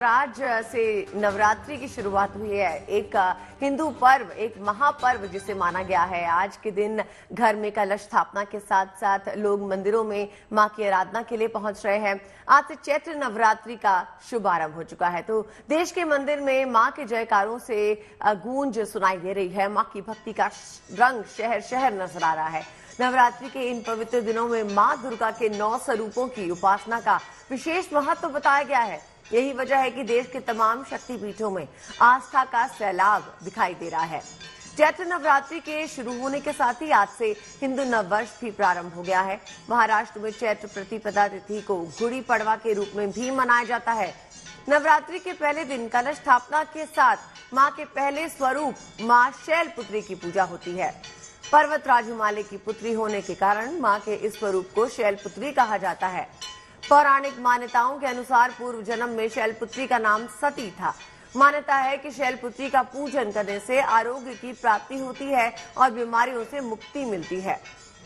आज से नवरात्रि की शुरुआत हुई है। एक हिंदू पर्व, एक महापर्व जिसे माना गया है। आज के दिन घर में कलश स्थापना के साथ साथ लोग मंदिरों में मां की आराधना के लिए पहुंच रहे हैं। आज से चैत्र नवरात्रि का शुभारंभ हो चुका है, तो देश के मंदिर में मां के जयकारों से गूंज सुनाई दे रही है। मां की भक्ति का रंग शहर शहर नजर आ रहा है। नवरात्रि के इन पवित्र दिनों में मां दुर्गा के 9 स्वरूपों की उपासना का विशेष महत्व बताया गया है। यही वजह है कि देश के तमाम शक्तिपीठों में आस्था का सैलाब दिखाई दे रहा है। चैत्र नवरात्रि के शुरू होने के साथ ही आज से हिंदू नववर्ष भी प्रारंभ हो गया है। महाराष्ट्र में चैत्र प्रतिपदा तिथि को गुड़ी पड़वा के रूप में भी मनाया जाता है। नवरात्रि के पहले दिन कलश स्थापना के साथ मां के पहले स्वरूप मां शैलपुत्री की पूजा होती है। पर्वतराज हिमालय की पुत्री होने के कारण मां के इस स्वरूप को शैलपुत्री कहा जाता है। पौराणिक मान्यताओं के अनुसार पूर्व जन्म में शैलपुत्री का नाम सती था। मान्यता है कि शैलपुत्री का पूजन करने से आरोग्य की प्राप्ति होती है और बीमारियों से मुक्ति मिलती है।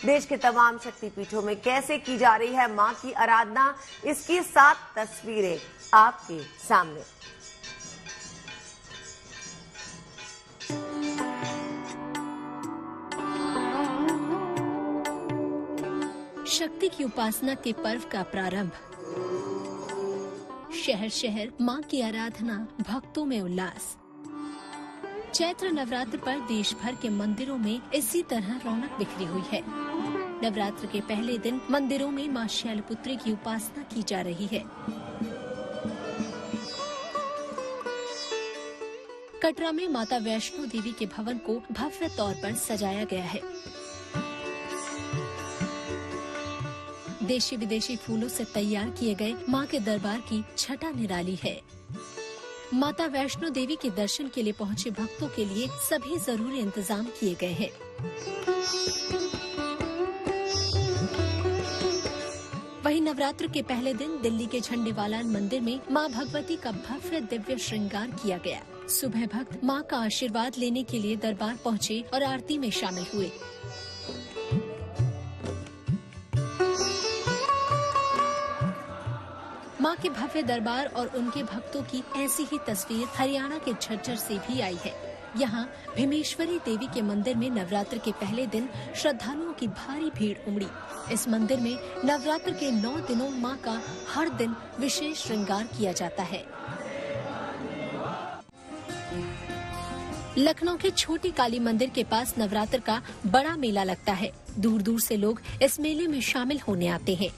देश के तमाम शक्तिपीठों में कैसे की जा रही है मां की आराधना, इसकी 7 तस्वीरें आपके सामने। शक्ति की उपासना के पर्व का प्रारंभ। शहर शहर मां की आराधना, भक्तों में उल्लास। चैत्र नवरात्र पर देश भर के मंदिरों में इसी तरह रौनक बिखरी हुई है। नवरात्र के पहले दिन मंदिरों में मां शैलपुत्री की उपासना की जा रही है। कटरा में माता वैष्णो देवी के भवन को भव्य तौर पर सजाया गया है। देशी विदेशी फूलों से तैयार किए गए मां के दरबार की छटा निराली है। माता वैष्णो देवी के दर्शन के लिए पहुंचे भक्तों के लिए सभी जरूरी इंतजाम किए गए हैं। वहीं नवरात्र के पहले दिन दिल्ली के झंडेवालान मंदिर में मां भगवती का भव्य दिव्य श्रृंगार किया गया। सुबह भक्त मां का आशीर्वाद लेने के लिए दरबार पहुंचे और आरती में शामिल हुए। मां के भव्य दरबार और उनके भक्तों की ऐसी ही तस्वीर हरियाणा के झज्जर से भी आई है। यहाँ भीमेश्वरी देवी के मंदिर में नवरात्र के पहले दिन श्रद्धालुओं की भारी भीड़ उमड़ी। इस मंदिर में नवरात्र के 9 दिनों मां का हर दिन विशेष श्रृंगार किया जाता है। लखनऊ के छोटी काली मंदिर के पास नवरात्र का बड़ा मेला लगता है। दूर दूर से लोग इस मेले में शामिल होने आते हैं।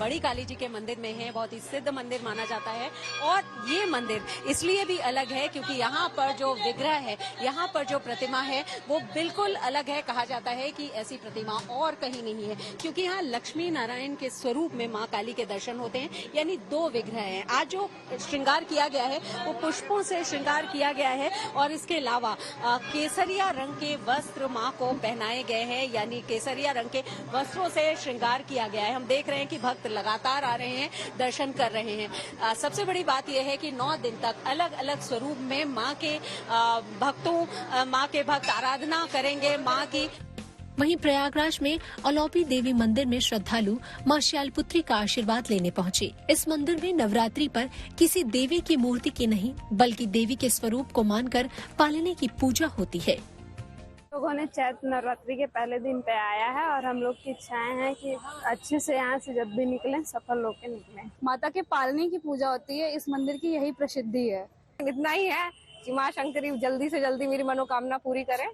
बड़ी काली जी के मंदिर में है, बहुत ही सिद्ध मंदिर माना जाता है। और ये मंदिर इसलिए भी अलग है क्योंकि यहाँ पर जो विग्रह है, यहाँ पर जो प्रतिमा है वो बिल्कुल अलग है। कहा जाता है कि ऐसी प्रतिमा और कहीं नहीं है क्योंकि यहाँ लक्ष्मी नारायण के स्वरूप में माँ काली के दर्शन होते हैं, यानी 2 विग्रह हैं। आज जो श्रृंगार किया गया है वो पुष्पों से श्रृंगार किया गया है और इसके अलावा केसरिया रंग के वस्त्र माँ को पहनाए गए हैं, यानी केसरिया रंग के वस्त्रों से श्रृंगार किया गया है। हम देख रहे हैं कि भक्त लगातार आ रहे हैं, दर्शन कर रहे हैं। सबसे बड़ी बात यह है कि 9 दिन तक अलग अलग स्वरूप में मां के भक्त आराधना करेंगे मां की। वहीं प्रयागराज में अलौपी देवी मंदिर में श्रद्धालु मां शैलपुत्री का आशीर्वाद लेने पहुंचे। इस मंदिर में नवरात्रि पर किसी देवी की मूर्ति की नहीं बल्कि देवी के स्वरूप को मानकर पालने की पूजा होती है। लोगों ने चैत्र नवरात्रि के पहले दिन पे आया है और हम लोग की इच्छाएं हैं कि अच्छे से यहाँ से जब भी निकलें सफल होकर निकलें। माता के पालने की पूजा होती है, इस मंदिर की यही प्रसिद्धि है। इतना ही है कि माँ शंकरी जल्दी से जल्दी मेरी मनोकामना पूरी करें।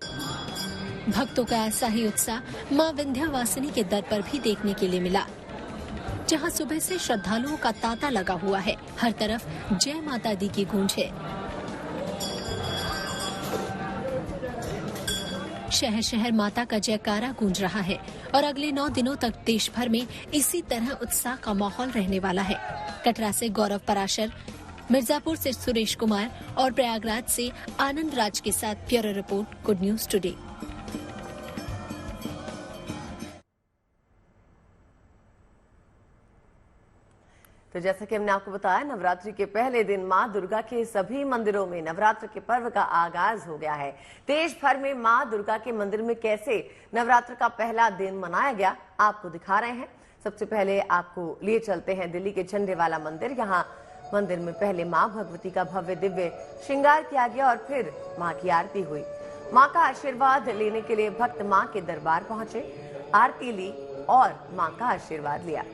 भक्तों का ऐसा ही उत्साह मां विंध्यवासिनी के दर पर भी देखने के लिए मिला, जहां सुबह से श्रद्धालुओं का तांता लगा हुआ है। हर तरफ जय माता दी की गूंज है। शहर शहर माता का जयकारा गूंज रहा है और अगले 9 दिनों तक देश भर में इसी तरह उत्साह का माहौल रहने वाला है। कटरा से गौरव पराशर, मिर्जापुर से सुरेश कुमार और प्रयागराज से आनंद राज के साथ bureau report, good news today. तो जैसा कि हमने आपको बताया, नवरात्रि के पहले दिन मां दुर्गा के सभी मंदिरों में नवरात्र के पर्व का आगाज हो गया है। देश भर में मां दुर्गा के मंदिर में कैसे नवरात्र का पहला दिन मनाया गया, आपको दिखा रहे हैं। सबसे पहले आपको लिए चलते हैं दिल्ली के झंडे वाला मंदिर। यहाँ मंदिर में पहले मां भगवती का भव्य दिव्य श्रृंगार किया गया और फिर मां की आरती हुई। मां का आशीर्वाद लेने के लिए भक्त मां के दरबार पहुंचे, आरती ली और मां का आशीर्वाद लिया।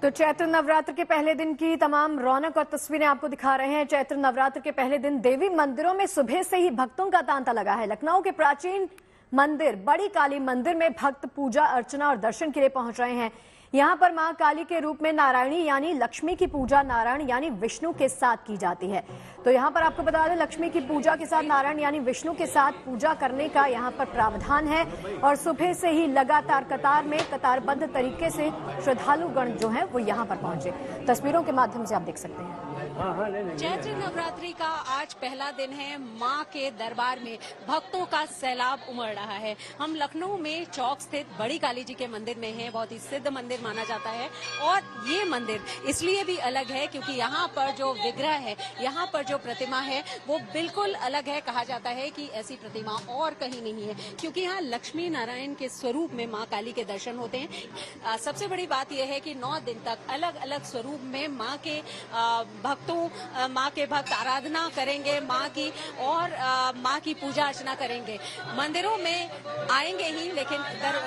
तो चैत्र नवरात्र के पहले दिन की तमाम रौनक और तस्वीरें आपको दिखा रहे हैं। चैत्र नवरात्र के पहले दिन देवी मंदिरों में सुबह से ही भक्तों का तांता लगा है। लखनऊ के प्राचीन मंदिर बड़ी काली मंदिर में भक्त पूजा अर्चना और दर्शन के लिए पहुंच रहे हैं। यहाँ पर मां काली के रूप में नारायणी यानी लक्ष्मी की पूजा नारायण यानी विष्णु के साथ की जाती है। तो यहाँ पर आपको बता दें, लक्ष्मी की पूजा के साथ नारायण यानी विष्णु के साथ पूजा करने का यहाँ पर प्रावधान है और सुबह से ही लगातार कतारबद्ध तरीके से श्रद्धालुगण जो है वो यहाँ पर पहुंचे। तस्वीरों के माध्यम से आप देख सकते हैं। चैत्र नवरात्रि का आज पहला दिन है। मां के दरबार में भक्तों का सैलाब उमड़ रहा है। हम लखनऊ में चौक स्थित बड़ी काली जी के मंदिर में हैं। बहुत ही सिद्ध मंदिर माना जाता है और ये मंदिर इसलिए भी अलग है क्योंकि यहाँ पर जो विग्रह है, यहाँ पर जो प्रतिमा है वो बिल्कुल अलग है। कहा जाता है कि ऐसी प्रतिमा और कहीं नहीं है क्योंकि यहाँ लक्ष्मी नारायण के स्वरूप में मां काली के दर्शन होते हैं। सबसे बड़ी बात यह है कि 9 दिन तक अलग अलग स्वरूप में मां के मां के भक्त आराधना करेंगे मां की और मां की पूजा अर्चना करेंगे। मंदिरों में आएंगे ही लेकिन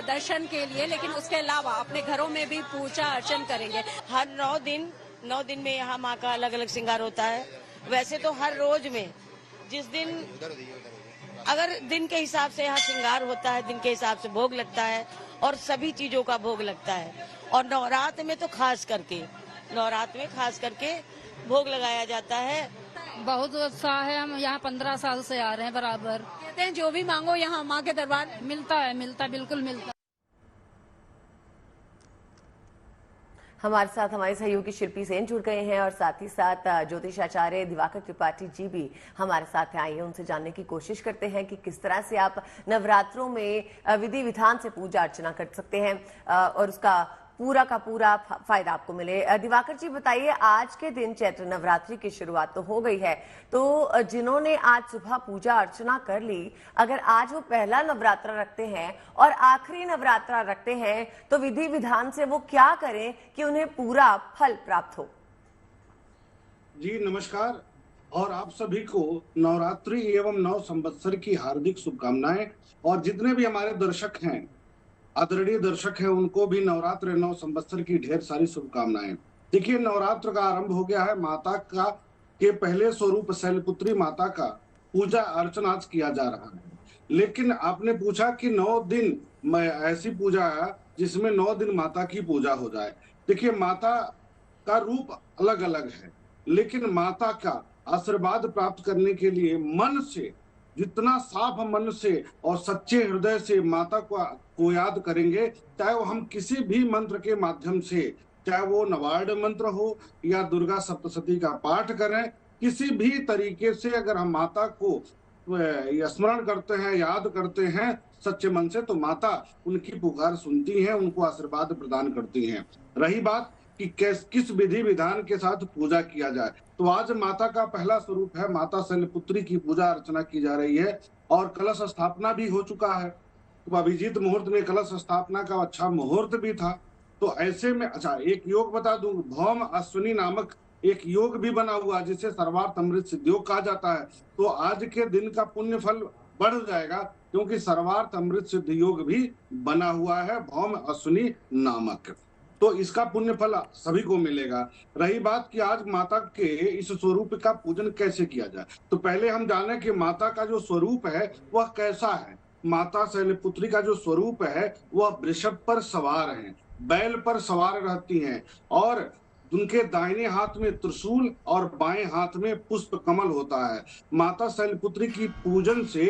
दर्शन के लिए, लेकिन उसके अलावा अपने घरों में भी पूजा अर्चन करेंगे। हर 9 दिन में यहाँ माँ का अलग अलग श्रृंगार होता है। वैसे तो हर रोज में जिस दिन अगर दिन के हिसाब से यहाँ श्रृंगार होता है, दिन के हिसाब से भोग लगता है और सभी चीजों का भोग लगता है। और नवरात्र में तो खास करके भोग लगाया जाता है। बहुत उत्साह है। हम यहाँ 15 साल से आ रहे हैं बराबर। कहते हैं जो भी मांगो यहाँ माँ के दरबार मिलता बिल्कुल मिलता। हमारे साथ हमारे सहयोगी शिल्पी सेन जुड़ गए हैं और साथ ही साथ ज्योतिषाचार्य दिवाकर त्रिपाठी जी भी हमारे साथ आए हैं। उनसे जानने की कोशिश करते हैं कि किस तरह से आप नवरात्रों में विधि विधान से पूजा अर्चना कर सकते हैं और उसका पूरा का पूरा फायदा आपको मिले। दिवाकर जी बताइए, आज के दिन चैत्र नवरात्रि की शुरुआत तो हो गई है, तो जिन्होंने आज सुबह पूजा अर्चना कर ली, अगर आज वो पहला नवरात्रा रखते हैं और आखिरी नवरात्रा रखते हैं तो विधि विधान से वो क्या करें कि उन्हें पूरा फल प्राप्त हो? जी नमस्कार, और आप सभी को नवरात्रि एवं नव संवत्सर की हार्दिक शुभकामनाएं। और जितने भी हमारे दर्शक हैं, आदरणीय दर्शक है, उनको भी नवरात्र नव संवत्सर की ढेर सारी शुभकामनाएं। देखिए, नवरात्र का आरंभ हो गया है। माता के पहले स्वरूप शैलपुत्री माता का पूजा अर्चना आज किया जा रहा है। लेकिन आपने पूछा कि 9 दिन ऐसी पूजा है जिसमें 9 दिन माता की पूजा हो जाए। देखिए, माता का रूप अलग अलग है, लेकिन माता का आशीर्वाद प्राप्त करने के लिए मन से, जितना साफ मन से और सच्चे हृदय से माता को याद करेंगे, चाहे वो हम किसी भी मंत्र के माध्यम से, चाहे वो नवार्ड मंत्र हो या दुर्गा सप्तशती का पाठ करें, किसी भी तरीके से अगर हम माता को स्मरण करते हैं, याद करते हैं सच्चे मन से, तो माता उनकी पुकार सुनती हैं, उनको आशीर्वाद प्रदान करती हैं। रही बात कि किस विधि विधान के साथ पूजा किया जाए, तो आज माता का पहला स्वरूप है माता शैलपुत्री की पूजा अर्चना की जा रही है और कलश स्थापना भी हो चुका है। तो अभिजीत मुहूर्त में कलश स्थापना का अच्छा मुहूर्त भी था। तो ऐसे में अच्छा एक योग बता दूं, भौम अश्विनी नामक एक योग भी बना हुआ जिसे सर्वार्थ अमृत सिद्धि योग कहा जाता है। तो आज के दिन का पुण्य फल बढ़ जाएगा, क्योंकि सर्वार्थ अमृत सिद्धि योग भी बना हुआ है भौम अश्विनी नामक। तो इसका पुण्य फल सभी को मिलेगा। रही बात कि आज माता के इस स्वरूप का पूजन कैसे किया जाए, तो पहले हम जाने कि माता का जो स्वरूप है वह कैसा है। माता शैलपुत्री का जो स्वरूप है वह वृषभ पर सवार है, बैल पर सवार रहती हैं और उनके दाहिने हाथ में त्रिशूल और बाएं हाथ में पुष्प कमल होता है। माता शैलपुत्री की पूजन से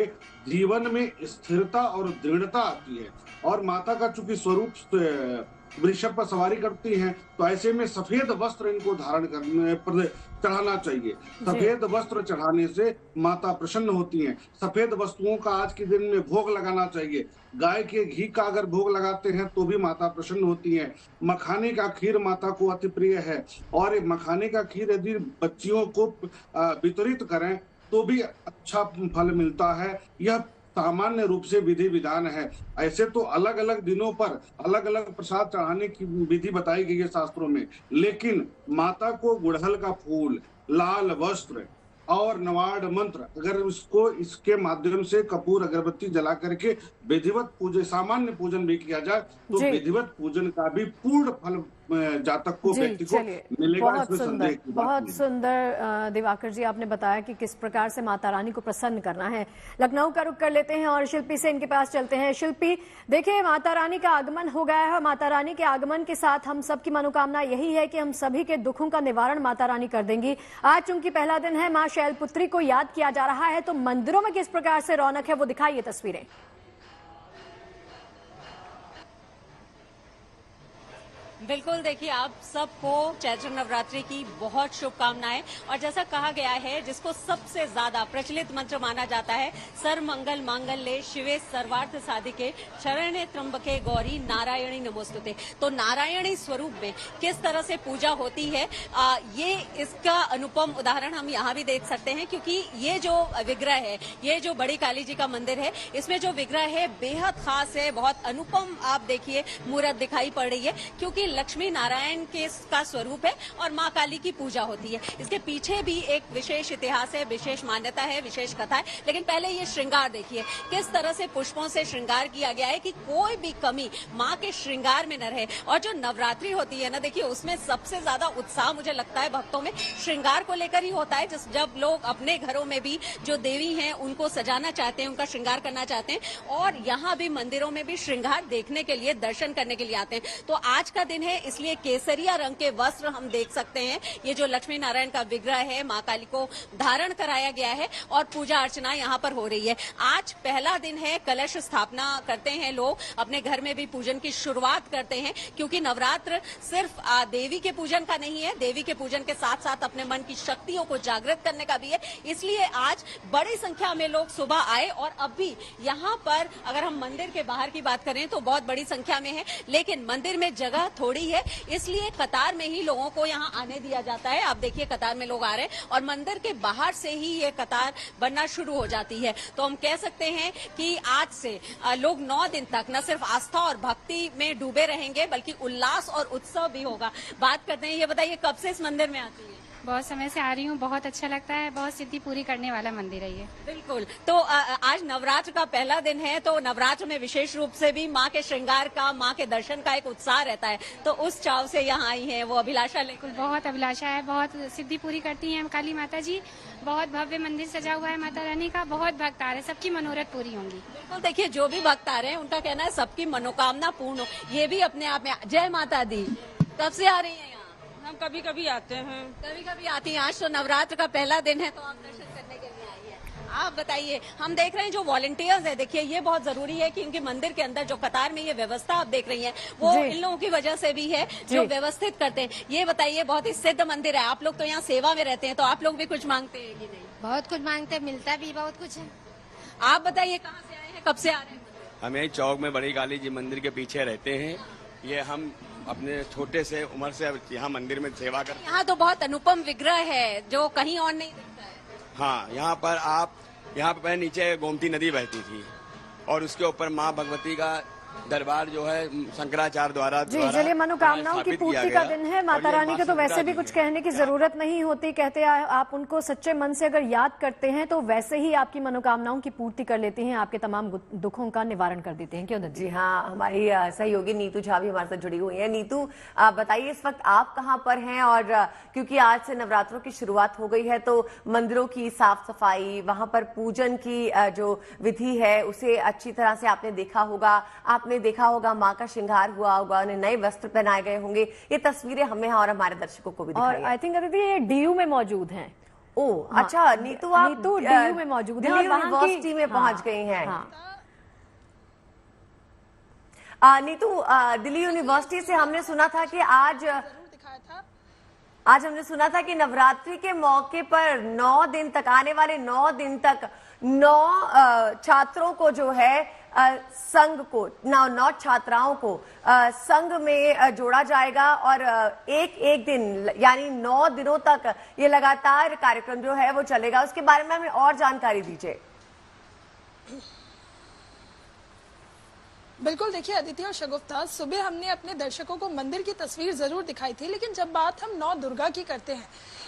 जीवन में स्थिरता और दृढ़ता आती है और माता का चूंकि स्वरूप वृषभ पर सवारी करती हैं, तो ऐसे में सफेद वस्त्र इनको धारण करने पर चढ़ाना चाहिए। सफेद वस्त्र चढ़ाने से माता प्रसन्न होती हैं। सफेद वस्तुओं का आज के दिन में भोग लगाना चाहिए। गाय के घी का अगर भोग लगाते हैं तो भी माता प्रसन्न होती है। मखाने का खीर माता को अति प्रिय है और मखाने का खीर यदि बच्चियों को वितरित करें तो भी अच्छा फल मिलता है। यह सामान्य रूप से विधि विधान है। ऐसे तो अलग अलग दिनों पर अलग अलग प्रसाद चढ़ाने की विधि बताई गई है शास्त्रों में, लेकिन माता को गुड़हल का फूल, लाल वस्त्र और नवार्ड मंत्र, अगर इसके माध्यम से कपूर अगरबत्ती जला करके विधिवत पूजन, सामान्य पूजन भी किया जाए तो विधिवत पूजन का भी पूर्ण फल जातक को, व्यक्ति को मिलेगा। बहुत सुंदर दिवाकर जी आपने बताया कि किस प्रकार से माता रानी को प्रसन्न करना है। लखनऊ का रुख कर लेते हैं और शिल्पी से इनके पास चलते हैं। शिल्पी, देखिए माता रानी का आगमन हो गया है। माता रानी के आगमन के साथ हम सबकी मनोकामना यही है कि हम सभी के दुखों का निवारण माता रानी कर देंगी। आज चूंकि पहला दिन है, मां शैलपुत्री को याद किया जा रहा है, तो मंदिरों में किस प्रकार से रौनक है वो दिखाइए तस्वीरें। बिल्कुल, देखिए आप सबको चैत्र नवरात्रि की बहुत शुभकामनाएं। और जैसा कहा गया है, जिसको सबसे ज्यादा प्रचलित मंत्र माना जाता है, सर्वमंगल मांगल्ये शिवे सर्वार्थ साधिके शरण्ये त्र्यंबके गौरी नारायणी नमोस्तुते। तो नारायणी स्वरूप में किस तरह से पूजा होती है, ये इसका अनुपम उदाहरण हम यहाँ भी देख सकते हैं, क्योंकि ये जो विग्रह है, ये जो बड़ी काली जी का मंदिर है, इसमें जो विग्रह है बेहद खास है, बहुत अनुपम आप देखिए मूर्त दिखाई पड़ रही है, क्योंकि लक्ष्मी नारायण के का स्वरूप है और मां काली की पूजा होती है। इसके पीछे भी एक विशेष इतिहास है, विशेष मान्यता है, विशेष कथा है। लेकिन पहले ये श्रृंगार देखिए, किस तरह से पुष्पों से श्रृंगार किया गया है कि कोई भी कमी मां के श्रृंगार में न रहे। और जो नवरात्रि होती है ना, देखिए उसमें सबसे ज्यादा उत्साह मुझे लगता है भक्तों में श्रृंगार को लेकर ही होता है। जब लोग अपने घरों में भी जो देवी हैं उनको सजाना चाहते हैं, उनका श्रृंगार करना चाहते हैं, और यहाँ भी मंदिरों में भी श्रृंगार देखने के लिए, दर्शन करने के लिए आते हैं। तो आज का दिन है, इसलिए केसरिया रंग के वस्त्र हम देख सकते हैं। ये जो लक्ष्मी नारायण का विग्रह है, मां काली को धारण कराया गया है और पूजा अर्चना यहाँ पर हो रही है। आज पहला दिन है, कलश स्थापना करते हैं लोग, अपने घर में भी पूजन की शुरुआत करते हैं, क्योंकि नवरात्र सिर्फ देवी के पूजन का नहीं है, देवी के पूजन के साथ साथ अपने मन की शक्तियों को जागृत करने का भी है। इसलिए आज बड़ी संख्या में लोग सुबह आए और अभी यहाँ पर अगर हम मंदिर के बाहर की बात करें तो बहुत बड़ी संख्या में है, लेकिन मंदिर में जगह थोड़ी है, इसलिए कतार में ही लोगों को यहाँ आने दिया जाता है। आप देखिए कतार में लोग आ रहे हैं और मंदिर के बाहर से ही ये कतार बनना शुरू हो जाती है। तो हम कह सकते हैं कि आज से लोग 9 दिन तक न सिर्फ आस्था और भक्ति में डूबे रहेंगे, बल्कि उल्लास और उत्सव भी होगा। बात करते हैं, ये बताइए कब से इस मंदिर में आती है? बहुत समय से आ रही हूँ, बहुत अच्छा लगता है, बहुत सिद्धि पूरी करने वाला मंदिर है ये। बिल्कुल। तो आज नवरात्र का पहला दिन है, तो नवरात्र में विशेष रूप से भी माँ के श्रृंगार का, माँ के दर्शन का एक उत्साह रहता है, तो उस चाव से यहाँ आई हैं, वो अभिलाषा लेकर। बहुत अभिलाषा है, बहुत सिद्धि पूरी करती हैं काली माता जी। बहुत भव्य मंदिर सजा हुआ है माता रानी का, बहुत भक्त आ रहे हैं, सबकी मनोरथ पूरी होंगी। बिल्कुल, देखिए जो भी भक्त आ रहे हैं उनका कहना है सबकी मनोकामना पूर्ण हो, ये भी अपने आप में। जय माता दी। कब से आ रही है यहाँ? हम कभी कभी आते हैं। कभी कभी आती हैं। आज तो नवरात्र का पहला दिन है, तो आप दर्शन करने के लिए आई है। आप बताइए, हम देख रहे हैं जो वॉलंटियर्स है, देखिए ये बहुत जरूरी है क्योंकि मंदिर के अंदर जो कतार में ये व्यवस्था आप देख रही हैं वो इन लोगों की वजह से भी है जो व्यवस्थित करते हैं। ये बताइए, बहुत ही सिद्ध मंदिर है, आप लोग तो यहाँ सेवा में रहते हैं, तो आप लोग भी कुछ मांगते हैं कि नहीं? बहुत कुछ मांगते हैं, मिलता भी बहुत कुछ है। आप बताइए कहाँ से आए हैं, कब से आ रहे हैं? हम यही चौक में बड़ी काली जी मंदिर के पीछे रहते हैं। ये हम अपने छोटे से उम्र से यहाँ मंदिर में सेवा करते हैं। यहाँ तो बहुत अनुपम विग्रह है जो कहीं और नहीं दिखता है। हाँ, यहाँ पर नीचे गोमती नदी बहती थी और उसके ऊपर माँ भगवती का दरबार जो है शंकराचार्य द्वारा चलिए, मनोकामनाओं की पूर्ति का दिन है। माता रानी का तो वैसे भी कुछ कहने की जरूरत नहीं होती, कहते हैं आप उनको सच्चे मन से अगर याद करते हैं तो वैसे ही आपकी मनोकामनाओं की पूर्ति कर लेती हैं, आपके तमाम दुखों का निवारण कर देते हैं। क्यों दीदी? जी हाँ, हमारी सहयोगी नीतू झा भी हमारे साथ जुड़ी हुई है। नीतू, बताइए इस वक्त आप कहाँ पर हैं? और क्योंकि आज से नवरात्रों की शुरुआत हो गई है तो मंदिरों की साफ सफाई, वहां पर पूजन की जो विधि है उसे अच्छी तरह से आपने देखा होगा। आपने देखा होगा माँ का श्रृंगार हुआ होगा, उन्हें नए वस्त्र पहनाए गए होंगे। ये तस्वीरें हमें और हमारे दर्शकों को भी दिखाई। और आई थिंक अदिति ये डीयू में मौजूद हैं। ओह हाँ, अच्छा, नीतू आप डीयू में मौजूद है और यूनिवर्सिटी में पहुंच गई हैं। नीतू, दिल्ली यूनिवर्सिटी से हमने सुना था कि आज हमने सुना था कि नवरात्रि के मौके पर 9 दिन तक, आने वाले 9 दिन तक 9 छात्रों को जो है संघ को 9 छात्राओं को संघ में जोड़ा जाएगा और एक दिन यानी 9 दिनों तक ये लगातार कार्यक्रम जो है वो चलेगा। उसके बारे में हमें और जानकारी दीजिए। बिल्कुल, देखिए अदिति और शगुफ्ता, सुबह हमने अपने दर्शकों को मंदिर की तस्वीर जरूर दिखाई थी, लेकिन जब बात हम 9 दुर्गा की करते हैं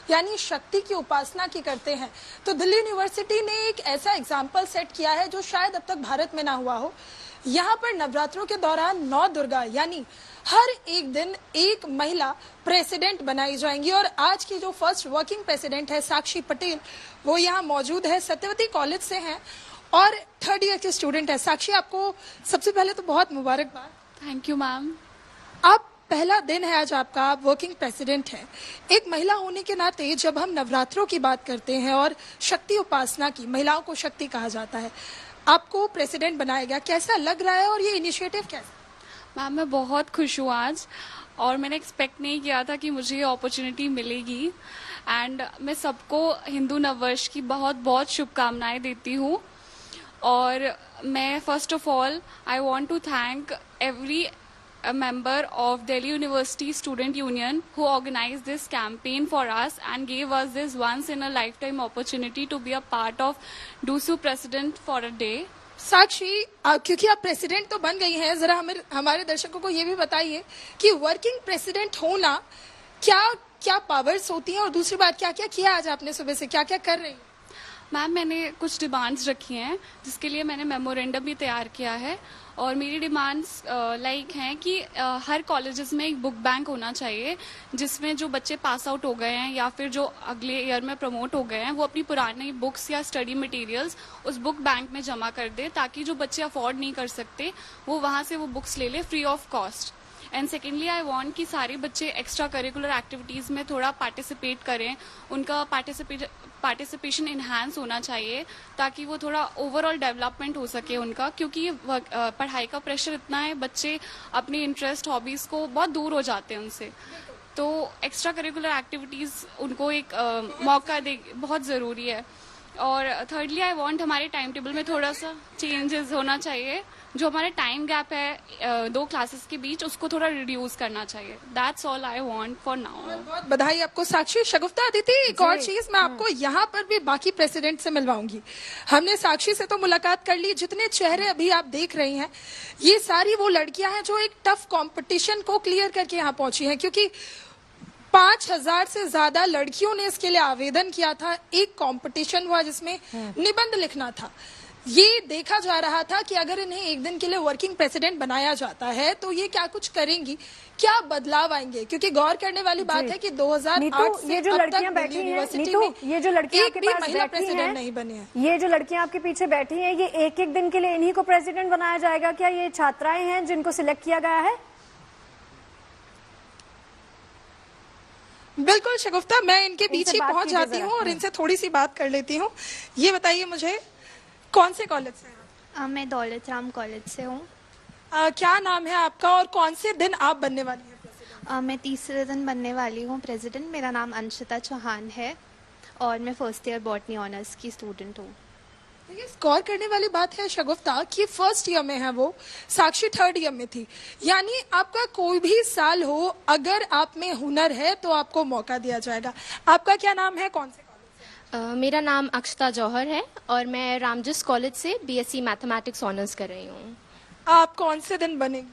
यानी शक्ति की उपासना की करते हैं तो दिल्ली यूनिवर्सिटी ने एक ऐसा एग्जाम्पल सेट किया है जो शायद अब तक भारत में ना हुआ हो। यहाँ पर नवरात्रों के दौरान 9 दुर्गा यानी हर एक दिन एक महिला प्रेसिडेंट बनाई जाएंगी और आज की जो फर्स्ट वर्किंग प्रेसिडेंट है साक्षी पटेल, वो यहाँ मौजूद है, सत्यवती कॉलेज से हैं और 3rd ईयर के स्टूडेंट है। साक्षी, आपको सबसे पहले तो बहुत मुबारकबाद। Thank you ma'am. आप पहला दिन है आज आपका, आप वर्किंग प्रेसिडेंट हैं। एक महिला होने के नाते जब हम नवरात्रों की बात करते हैं और शक्ति उपासना की, महिलाओं को शक्ति कहा जाता है, आपको प्रेसिडेंट बनाया गया, कैसा लग रहा है और ये इनिशिएटिव कैसा? मैम, मैं बहुत खुश हूँ आज और मैंने एक्सपेक्ट नहीं किया था कि मुझे ये अपॉर्चुनिटी मिलेगी एंड मैं सबको हिंदू नववर्ष की बहुत बहुत शुभकामनाएं देती हूँ। और मैं first of all I want to thank every a member of Delhi University Student Union who organized this campaign for us and gave us this once in a lifetime opportunity to be a part of DUSU president for a day. साक्षी, क्योंकि आप president तो बन गई हैं, जरा हमारे दर्शकों को ये भी बताइए कि वर्किंग प्रेसिडेंट होना क्या क्या पावर्स होती हैं और दूसरी बात क्या क्या किया आज आपने, सुबह से क्या क्या कर रही हैं? मैम, मैंने कुछ डिमांड्स रखी हैं जिसके लिए मैंने मेमोरेंडम भी तैयार किया है और मेरी डिमांड्स लाइक हैं कि हर कॉलेजेस में एक बुक बैंक होना चाहिए जिसमें जो बच्चे पास आउट हो गए हैं या फिर जो अगले ईयर में प्रमोट हो गए हैं वो अपनी पुरानी बुक्स या स्टडी मटेरियल्स उस बुक बैंक में जमा कर दे ताकि जो बच्चे अफोर्ड नहीं कर सकते वो वहाँ से वो बुक्स ले ले free of cost. And secondly I want कि सारे बच्चे एक्स्ट्रा करिकुलर एक्टिविटीज़ में थोड़ा पार्टिसिपेट करें, उनका पार्टिसिपेशन इन्हांस होना चाहिए ताकि वो थोड़ा ओवरऑल डेवलपमेंट हो सके उनका, क्योंकि पढ़ाई का प्रेशर इतना है, बच्चे अपने इंटरेस्ट हॉबीज़ को बहुत दूर हो जाते हैं उनसे, तो एक्स्ट्रा करिकुलर एक्टिविटीज़ उनको एक मौका दे बहुत ज़रूरी है। और थर्डली आई वांट हमारे टाइम टेबल में थोड़ा सा चेंजेस होना चाहिए, जो हमारा टाइम गैप है 2 क्लासेस के बीच उसको थोड़ा रिड्यूस करना चाहिए। That's all I want for now. बहुत बधाई आपको साक्षी। शगुफ्ता, अदिति, एक और चीज मैं आपको यहाँ पर भी बाकी प्रेसिडेंट से मिलवाऊंगी। हमने साक्षी से तो मुलाकात कर ली, जितने चेहरे अभी आप देख रही हैं ये सारी वो लड़कियां हैं जो एक टफ कंपटीशन को क्लियर करके यहाँ पहुंची हैं, क्योंकि 5000 से ज्यादा लड़कियों ने इसके लिए आवेदन किया था। एक कंपटीशन हुआ जिसमें निबंध लिखना था। ये देखा जा रहा था कि अगर इन्हें एक दिन के लिए वर्किंग प्रेसिडेंट बनाया जाता है तो ये क्या कुछ करेंगी, क्या बदलाव आएंगे, क्योंकि गौर करने वाली बात है कि 2008 से ये जो अब लड़कियां तक बैठी हैं, यूनिवर्सिटी नीतू, में ये जो लड़कियां एक आपके भी पास महिला बैठी प्रेसिडेंट हैं, नहीं बनी है। ये जो लड़कियां आपके पीछे बैठी हैं, ये एक एक दिन के लिए इन्हीं को प्रेसिडेंट बनाया जाएगा? क्या ये छात्राएं हैं जिनको सिलेक्ट किया गया है? बिल्कुल शगुफ्ता, मैं इनके पीछे पहुंच जाती हूँ और इनसे थोड़ी सी बात कर लेती हूँ। ये बताइए मुझे, कौन से कॉलेज से हैं? मैं दौलत राम कॉलेज से हूँ। क्या नाम है आपका और कौन से दिन आप बनने वाली हैं? मैं तीसरे दिन बनने वाली हूँ प्रेसिडेंट। मेरा नाम अंशिता चौहान है और मैं फर्स्ट ईयर बॉटनी ऑनर्स की स्टूडेंट हूँ। देखिए, गौर करने वाली बात है शगुफ्ता कि फर्स्ट ईयर में है वो, साक्षी थर्ड ईयर में थी। यानी आपका कोई भी साल हो, अगर आप में हुनर है तो आपको मौका दिया जाएगा। आपका क्या नाम है, कौन से कॉलेज से? मेरा नाम अक्षता जौहर है और मैं रामजिस कॉलेज से बीएससी मैथमेटिक्स ऑनर्स कर रही हूँ। आप कौन से दिन बनेंगी?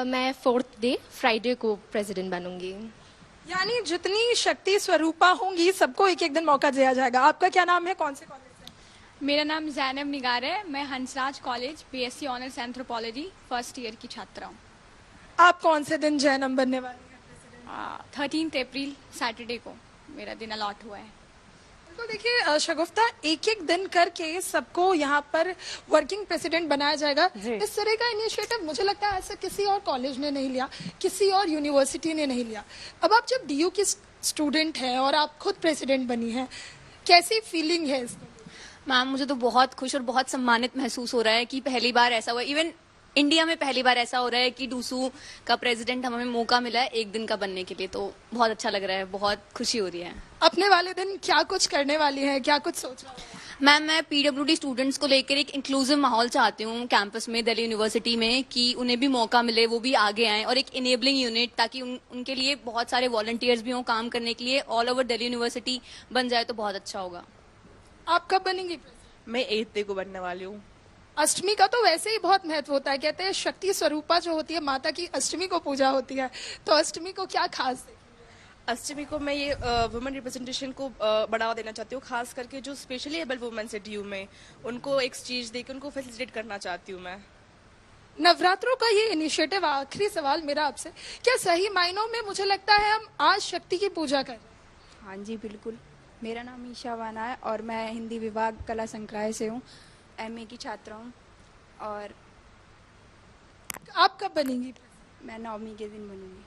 मैं 4th डे फ्राइडे को प्रेसिडेंट बनूंगी। यानी जितनी शक्ति स्वरूपा होंगी सबको एक एक दिन मौका दिया जाएगा। आपका क्या नाम है, कौन से कॉलेज? मेरा नाम जैनब निगार है। मैं Hansraj college BSc honours anthropology first year की छात्रा हूँ। आप कौन से दिन जैनब बनने वाली हैं? 13 अप्रैल सैटरडे को मेरा दिन अलॉट हुआ है। तो देखिए शगुफ्ता, एक एक दिन करके सबको यहाँ पर वर्किंग प्रेसिडेंट बनाया जाएगा। इस तरह का इनिशिएटिव मुझे लगता है ऐसा किसी और कॉलेज ने नहीं लिया, किसी और यूनिवर्सिटी ने नहीं लिया। अब आप जब डीयू की स्टूडेंट हैं और आप खुद प्रेसिडेंट बनी हैं, कैसी फीलिंग है इसमें? मैम, मुझे तो बहुत खुश और बहुत सम्मानित महसूस हो रहा है कि पहली बार ऐसा हुआ, इवन इंडिया में पहली बार ऐसा हो रहा है कि डूसू का प्रेसिडेंट हमें मौका मिला है एक दिन का बनने के लिए। तो बहुत अच्छा लग रहा है, बहुत खुशी हो रही है। अपने वाले दिन क्या कुछ करने वाली है, क्या कुछ सोच रहा है? मैम, मैं पीडब्ल्यूडी स्टूडेंट्स को लेकर एक इंक्लूसिव माहौल चाहती हूँ कैंपस में दिल्ली यूनिवर्सिटी में, कि उन्हें भी मौका मिले, वो भी आगे आएं, और एक इनेबलिंग यूनिट, ताकि उनके लिए बहुत सारे वॉलंटियर्स भी हों काम करने के लिए। ऑल ओवर दिल्ली यूनिवर्सिटी बन जाए तो बहुत अच्छा होगा। आप कब बनेंगी? मैं 8th डे को बनने वाली हूँ। अष्टमी का तो वैसे ही बहुत महत्व होता है। कहते हैं शक्ति स्वरूपा जो होती है माता की, अष्टमी को पूजा होती है। तो अष्टमी को क्या खास? अष्टमी को मैं ये वुमेन रिप्रेजेंटेशन को बढ़ावा देना चाहती हूँ, खास करके जो स्पेशली एबल वुमेन्स है डीयू में, उनको एक स्टेज देकर उनको फैसिलिटेट करना चाहती हूँ मैं। नवरात्रों का ये इनिशिएटिव, आखिरी सवाल मेरा आपसे, क्या सही मायनों में मुझे लगता है हम आज शक्ति की पूजा कर रहे हैं? हाँ जी बिल्कुल। मेरा नाम ईशा वाना है और मैं हिंदी विभाग कला संकाय से हूँ, एमए की छात्रा हूँ। और आप कब बनेंगी? मैं 9वीं के दिन बनूंगी।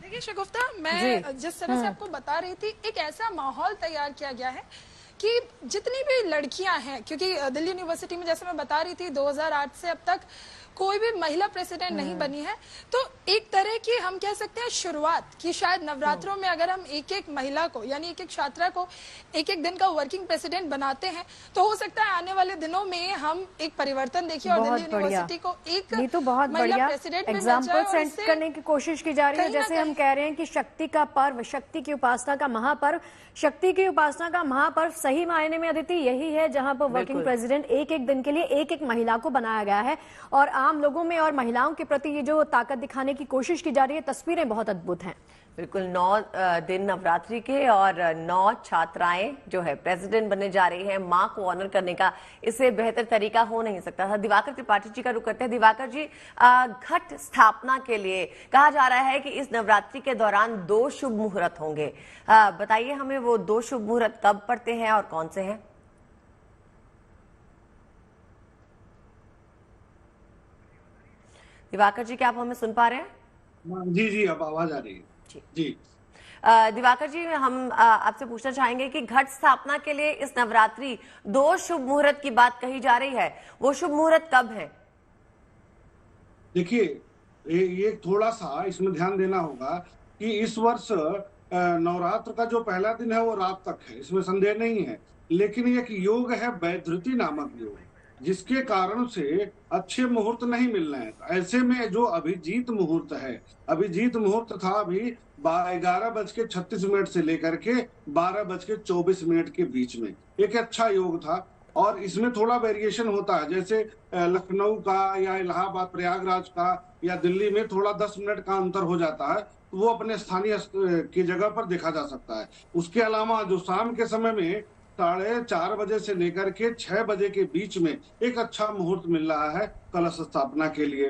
देखिए शगुफ्ता, मैं जिस तरह से आपको बता रही थी, एक ऐसा माहौल तैयार किया गया है कि जितनी भी लड़कियां हैं, क्योंकि दिल्ली यूनिवर्सिटी में जैसे मैं बता रही थी 2008 से अब तक कोई भी महिला प्रेसिडेंट नहीं बनी है। तो एक तरह की हम कह सकते हैं शुरुआत कि शायद नवरात्रों में अगर हम एक एक महिला को, यानी एक एक छात्रा को एक एक दिन का वर्किंग प्रेसिडेंट बनाते हैं तो हो सकता है आने वाले दिनों में हम एक परिवर्तन देखिए और दिल्ली यूनिवर्सिटी को एक तो बहुत बढ़िया एग्जाम्पल सेट करने की कोशिश की जा रही है। जैसे हम कह रहे हैं कि शक्ति का पर्व, शक्ति की उपासना का महापर्व, शक्ति की उपासना का महापर्व सही मायने में अदिति यही है जहां पर वर्किंग प्रेसिडेंट एक एक दिन के लिए एक एक महिला को बनाया गया है और आम लोगों में और महिलाओं के प्रति ये जो ताकत दिखाने की कोशिश की जा रही है, तस्वीरें बहुत अद्भुत हैं। बिल्कुल 9 दिन नवरात्रि के और 9 छात्राएं जो है प्रेसिडेंट बनने जा रही हैं। मां को ऑनर करने का इससे बेहतर तरीका हो नहीं सकता था। दिवाकर त्रिपाठी जी का रुख करते हैं। दिवाकर जी, घट स्थापना के लिए कहा जा रहा है कि इस नवरात्रि के दौरान 2 शुभ मुहूर्त होंगे। बताइए हमें वो 2 शुभ मुहूर्त कब पड़ते हैं और कौन से हैं? दिवाकर जी, क्या आप हमें सुन पा रहे हैं? जी, अब आवाज आ रही है जी। दिवाकर जी, हम आपसे पूछना चाहेंगे कि घट स्थापना के लिए इस नवरात्रि 2 शुभ मुहूर्त की बात कही जा रही है, वो शुभ मुहूर्त कब है? देखिए, ये थोड़ा सा इसमें ध्यान देना होगा कि इस वर्ष नवरात्र का जो पहला दिन है वो रात तक है, इसमें संदेह नहीं है। लेकिन एक योग है वैधृति नामक योग, जिसके कारण से अच्छे मुहूर्त नहीं मिल रहे हैं। ऐसे में जो अभिजीत मुहूर्त है, अभिजीत मुहूर्त था अभी 11:36 से लेकर के 12:24 के बीच में, एक अच्छा योग था। और इसमें थोड़ा वेरिएशन होता है, जैसे लखनऊ का या इलाहाबाद प्रयागराज का या दिल्ली में थोड़ा 10 मिनट का अंतर हो जाता है, तो वो अपने स्थानीय की जगह पर देखा जा सकता है। उसके अलावा जो शाम के समय में 4:30 बजे से लेकर के 6 बजे के बीच में एक अच्छा मुहूर्त मिल रहा है कलश स्थापना के लिए।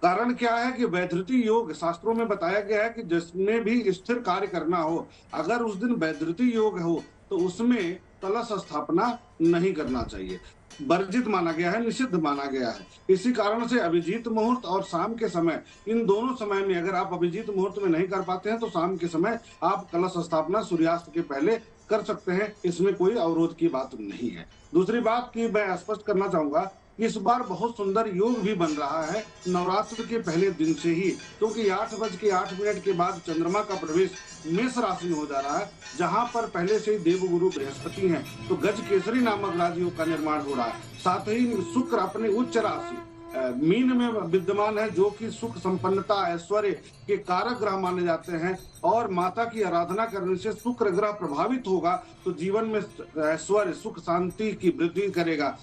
कारण क्या है कि वैधृति योग शास्त्रों में बताया गया है कि जिसमें भी स्थिर कार्य करना हो, अगर उस दिन वैधृति योग हो तो उसमें कलश स्थापना नहीं करना चाहिए, वर्जित माना गया है, निषिद्ध माना गया है। इसी कारण से अभिजीत मुहूर्त और शाम के समय, इन दोनों समय में अगर आप अभिजीत मुहूर्त में नहीं कर पाते हैं तो शाम के समय आप कलश स्थापना सूर्यास्त के पहले कर सकते हैं, इसमें कोई अवरोध की बात नहीं है। दूसरी बात की मैं स्पष्ट करना चाहूंगा, इस बार बहुत सुंदर योग भी बन रहा है नवरात्र के पहले दिन से ही, क्योंकि 8:08 के बाद चंद्रमा का प्रवेश मेष राशि में हो जा रहा है, जहां पर पहले से ही देवगुरु बृहस्पति हैं, तो गज केसरी नामक राजयोग का निर्माण हो रहा है। साथ ही शुक्र अपनी उच्च राशि मीन में विद्यमान है, जो कि सुख संपन्नता ऐश्वर्य के कारक ग्रह माने जाते हैं, और माता की आराधना करने से शुक्र ग्रह प्रभावित होगा तो जीवन में ऐश्वर्य सुख शांति की वृद्धि करेगा।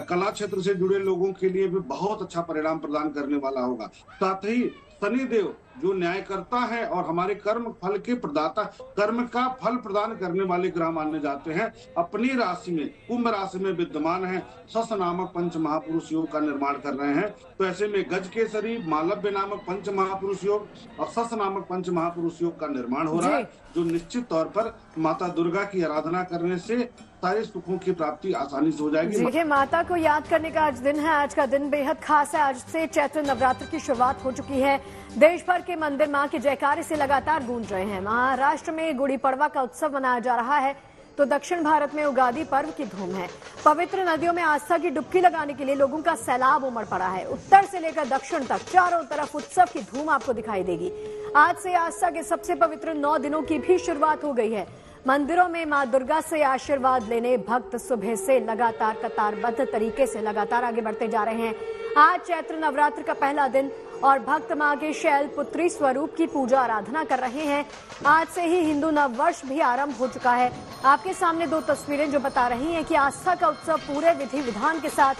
कला क्षेत्र से जुड़े लोगों के लिए भी बहुत अच्छा परिणाम प्रदान करने वाला होगा। साथ ही शनिदेव जो न्यायकर्ता है और हमारे कर्म फल के प्रदाता, कर्म का फल प्रदान करने वाले ग्रह माने जाते हैं, अपनी राशि में कुंभ राशि में विद्यमान है। सस नामक पंच महापुरुष योग का निर्माण कर रहे हैं, तो ऐसे में गज केसरी मालव्य नामक पंच महापुरुष योग और सस नामक पंच महापुरुष योग का निर्माण हो रहा है, जो निश्चित तौर पर माता दुर्गा की आराधना करने से सारे सुखों की प्राप्ति आसानी से हो जाएगी। देखिए, माता को याद करने का आज दिन है। आज का दिन बेहद खास है। आज से चैत्र नवरात्र की शुरुआत हो चुकी है। देश भर के मंदिर मां के जयकारे से लगातार गूंज रहे हैं। महाराष्ट्र में गुड़ी पड़वा का उत्सव मनाया जा रहा है, तो दक्षिण भारत में उगादी पर्व की धूम है। पवित्र नदियों में आस्था की डुबकी लगाने के लिए लोगों का सैलाब उमड़ पड़ा है। उत्तर से लेकर दक्षिण तक चारों तरफ उत्सव की धूम आपको दिखाई देगी। आज से आस्था के सबसे पवित्र 9 दिनों की भी शुरुआत हो गई है। मंदिरों में मां दुर्गा से आशीर्वाद लेने भक्त सुबह से लगातार कतारबद्ध तरीके से लगातार आगे बढ़ते जा रहे हैं। आज चैत्र नवरात्र का पहला दिन और भक्त मां के शैल पुत्री स्वरूप की पूजा आराधना कर रहे हैं। आज से ही हिंदू नववर्ष भी आरंभ हो चुका है। आपके सामने 2 तस्वीरें जो बता रही हैं कि आस्था का उत्सव पूरे विधि विधान के साथ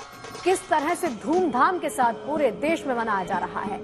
किस तरह से धूमधाम के साथ पूरे देश में मनाया जा रहा है।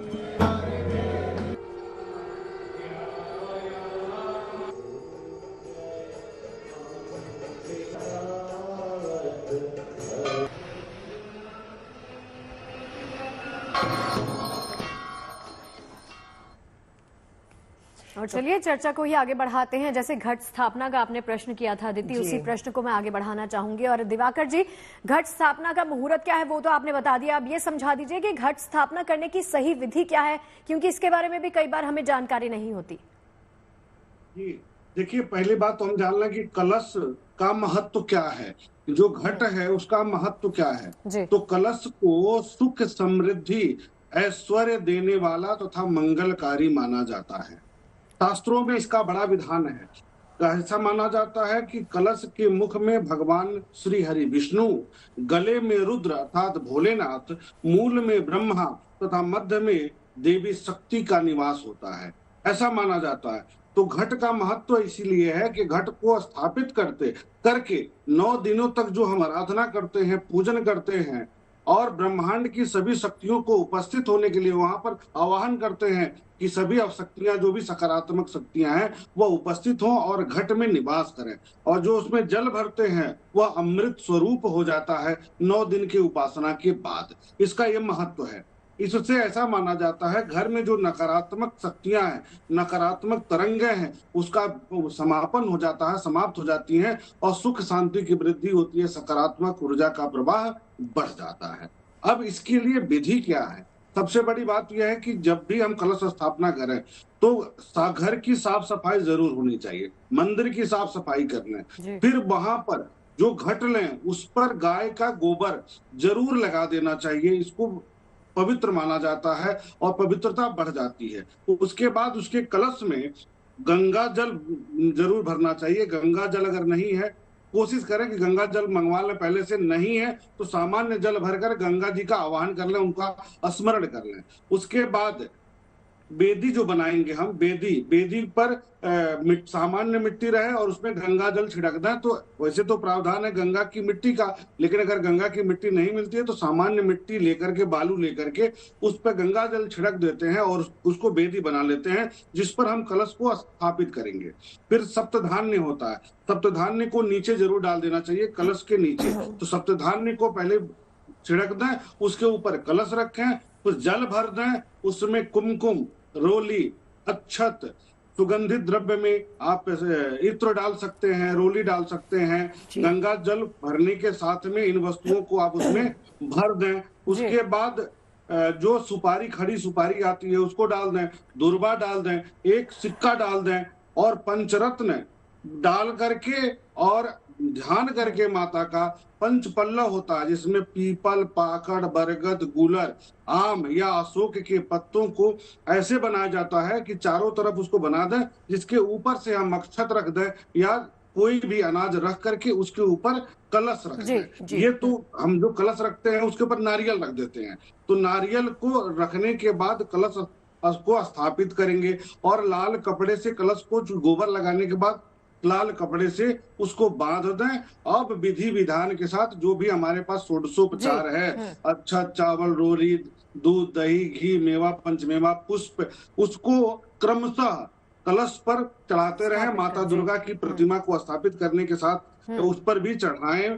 और चलिए चर्चा को ही आगे बढ़ाते हैं। जैसे घट स्थापना का आपने प्रश्न किया था अदिति, उसी प्रश्न को मैं आगे बढ़ाना चाहूंगी। और दिवाकर जी, घट स्थापना का मुहूर्त क्या है वो तो आपने बता दिया। अब ये समझा दीजिए कि घट स्थापना करने की सही विधि क्या है, क्योंकि इसके बारे में भी कई बार हमें जानकारी नहीं होती। जी देखिए, पहली बात तो हम जान लें कि कलश का महत्व क्या है, जो घट है उसका महत्व क्या है। तो कलश को सुख समृद्धि ऐश्वर्य देने वाला तथा मंगलकारी माना जाता है। शास्त्रों में इसका बड़ा विधान है। ऐसा माना जाता है कि कलश के मुख में भगवान श्री हरि विष्णु, गले में रुद्र अर्थात भोलेनाथ, मूल में ब्रह्मा तथा मध्य में देवी शक्ति का निवास होता है, ऐसा माना जाता है। तो घट का महत्व इसीलिए है कि घट को स्थापित करके 9 दिनों तक जो हम आराधना करते हैं, पूजन करते हैं और ब्रह्मांड की सभी शक्तियों को उपस्थित होने के लिए वहां पर आवाहन करते हैं कि सभी शक्तियां, जो भी सकारात्मक शक्तियां हैं, वह उपस्थित हों और घट में निवास करें। और जो उसमें जल भरते हैं वह अमृत स्वरूप हो जाता है 9 दिन की उपासना के बाद। इसका यह महत्व है। इससे ऐसा माना जाता है घर में जो नकारात्मक शक्तियां हैं, नकारात्मक तरंगें हैं, उसका समापन हो जाता है, समाप्त हो जाती हैं और सुख शांति की वृद्धि होती है, सकारात्मक ऊर्जा का प्रवाह बढ़ जाता है। अब इसके लिए विधि क्या है? सबसे बड़ी बात यह है कि जब भी हम कलश स्थापना करें तो घर की साफ सफाई जरूर होनी चाहिए, मंदिर की साफ सफाई कर लें, फिर वहां पर जो घट लें उस पर गाय का गोबर जरूर लगा देना चाहिए। इसको पवित्र माना जाता है और पवित्रता बढ़ जाती है। उसके बाद उसके कलश में गंगा जल जरूर भरना चाहिए। गंगा जल अगर नहीं है, कोशिश करें कि गंगा जल मंगवा लें, पहले से नहीं है तो सामान्य जल भरकर गंगा जी का आवाहन कर लें, उनका स्मरण कर लें। उसके बाद बेदी जो बनाएंगे हम, बेदी पर सामान्य मिट्टी रहे और उसमें गंगा जल छिड़कना है। तो वैसे तो प्रावधान है गंगा की मिट्टी का, लेकिन अगर गंगा की मिट्टी नहीं मिलती है तो सामान्य मिट्टी लेकर के, बालू लेकर के उस पर गंगा जल छिड़क देते हैं और उसको बेदी बना लेते हैं, जिस पर हम कलश को स्थापित करेंगे। फिर सप्तधान्य होता है, सप्तधान्य को नीचे जरूर डाल देना चाहिए, कलश के नीचे। तो सप्तधान्य को पहले छिड़क दें, उसके ऊपर कलश रखें, फिर जल भर दें, उसमें कुमकुम, रोली, अक्षत, सुगंधित द्रव्य में आप इत्र डाल सकते हैं, रोली डाल सकते हैं। गंगा जल भरने के साथ में इन वस्तुओं को आप उसमें भर दें। उसके बाद जो सुपारी, खड़ी सुपारी आती है उसको डाल दें, दुर्वा डाल दें, एक सिक्का डाल दें और पंचरत्न डाल करके और ध्यान करके माता का पंच पल्लव होता है, जिसमें पीपल, पाकड़, बरगद, गुलर, आम या अशोक के पत्तों को ऐसे बनाया जाता है कि चारों तरफ उसको बना दें, जिसके ऊपर से हम अक्षत रख दें या कोई भी अनाज रख करके उसके ऊपर कलश रख दें। ये तो हम जो कलश रखते हैं उसके ऊपर नारियल रख देते हैं। तो नारियल को रखने के बाद कलश को स्थापित करेंगे और लाल कपड़े से कलश को गोबर लगाने के बाद लाल कपड़े से उसको बांध दें। अब विधि विधान के साथ जो भी हमारे पास षोडशोपचार है, अच्छा चावल, रोली, दूध, दही, घी, मेवा, पंचमेवा, पुष्प, उसको क्रमशः कलश पर चढ़ाते रहे। माता दुर्गा की प्रतिमा को स्थापित करने के साथ उस पर भी चढ़ाएं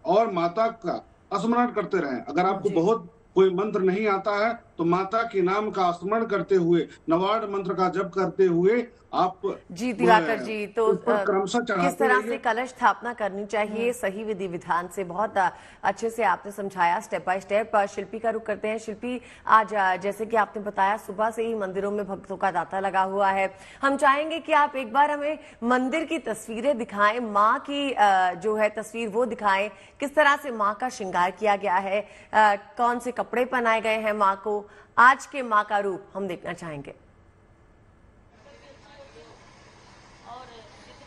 और माता का स्मरण करते रहें। अगर आपको बहुत कोई मंत्र नहीं आता है तो माता के नाम का स्मरण करते हुए, नवाड मंत्र का जप करते हुए आप जी दिवाकर जी, तो किस तरह से कलश स्थापना करनी चाहिए सही विधि विधान से बहुत अच्छे से आपने समझाया स्टेप बाय स्टेप। शिल्पी का रुख करते हैं। शिल्पी, आज जैसे कि आपने बताया सुबह से ही मंदिरों में भक्तों का तांता लगा हुआ है। हम चाहेंगे कि आप एक बार हमें मंदिर की तस्वीरें दिखाएं, माँ की जो है तस्वीर वो दिखाएं, किस तरह से माँ का श्रृंगार किया गया है, कौन से कपड़े पहनाए गए हैं माँ को, आज के माँ का रूप हम देखना चाहेंगे।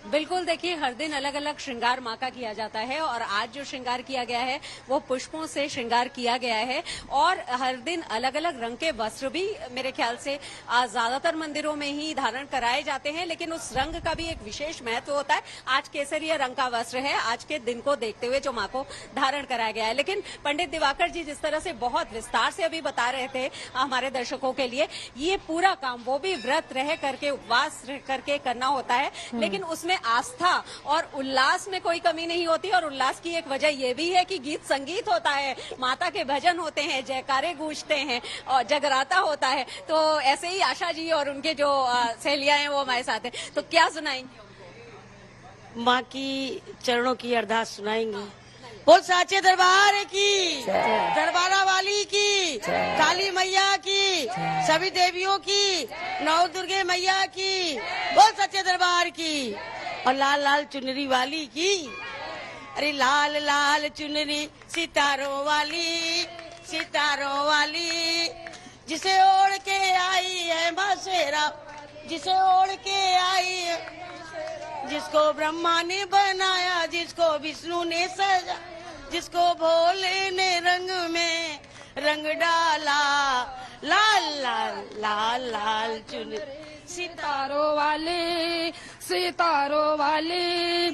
बिल्कुल, देखिए हर दिन अलग अलग श्रृंगार माँ का किया जाता है और आज जो श्रृंगार किया गया है वो पुष्पों से श्रृंगार किया गया है और हर दिन अलग अलग रंग के वस्त्र भी मेरे ख्याल से ज्यादातर मंदिरों में ही धारण कराए जाते हैं, लेकिन उस रंग का भी एक विशेष महत्व होता है। आज केसरिया रंग का वस्त्र है, आज के दिन को देखते हुए जो माँ को धारण कराया गया है। लेकिन पंडित दिवाकर जी जिस तरह से बहुत विस्तार से अभी बता रहे थे हमारे दर्शकों के लिए, ये पूरा काम वो भी व्रत रह करके, उपवास रह करके करना होता है, लेकिन उसमें आस्था और उल्लास में कोई कमी नहीं होती। और उल्लास की एक वजह यह भी है कि गीत संगीत होता है, माता के भजन होते हैं, जयकारे गूंजते हैं और जगराता होता है। तो ऐसे ही आशा जी और उनके जो सहेलियां हैं वो हमारे साथ हैं, तो क्या सुनाएंगे? माँ की चरणों की अरदास सुनाएंगे। बोल साचे दरबार की, दरबारा वाली की, काली मैया की, सभी देवियों की, नौ दुर्गे मैया की, बोल सच्चे दरबार की, और लाल लाल चुनरी वाली की। अरे लाल लाल चुनरी सितारों वाली, सितारों वाली, जिसे ओढ़ के आई है माँ शेरा, जिसे ओढ़ के आई है, जिसको ब्रह्मा ने बनाया, जिसको विष्णु ने सजा, जिसको भोले ने रंग में रंग डाला। लाल लाल लाल लाल चुनरी सितारों वाले, सितारों वाले,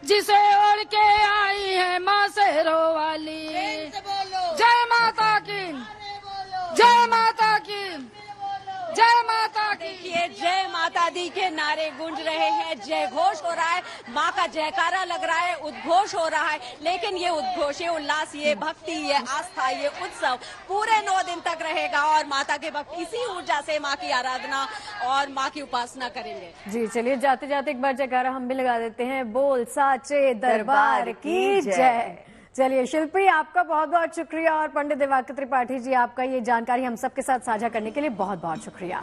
जिसे ओढ़ के आई है माँ शेरों वाली। जय माता की, जय माता की, जय माता की। देखिए जय माता दी के नारे गूंज रहे हैं, जय घोष हो रहा है, माँ का जयकारा लग रहा है, उद्घोष हो रहा है। लेकिन ये उद्घोष, ये उल्लास, ये भक्ति, ये आस्था, ये उत्सव पूरे 9 दिन तक रहेगा और माता के भक्त इसी ऊर्जा से माँ की आराधना और माँ की उपासना करेंगे। जी चलिए, जाते जाते एक बार जयकारा हम भी लगा देते हैं, बोल साचे दरबार की जय। चलिए शिल्पी, आपका बहुत बहुत शुक्रिया और पंडित दिवाकर त्रिपाठी जी, आपका ये जानकारी हम सबके साथ साझा करने के लिए बहुत बहुत शुक्रिया।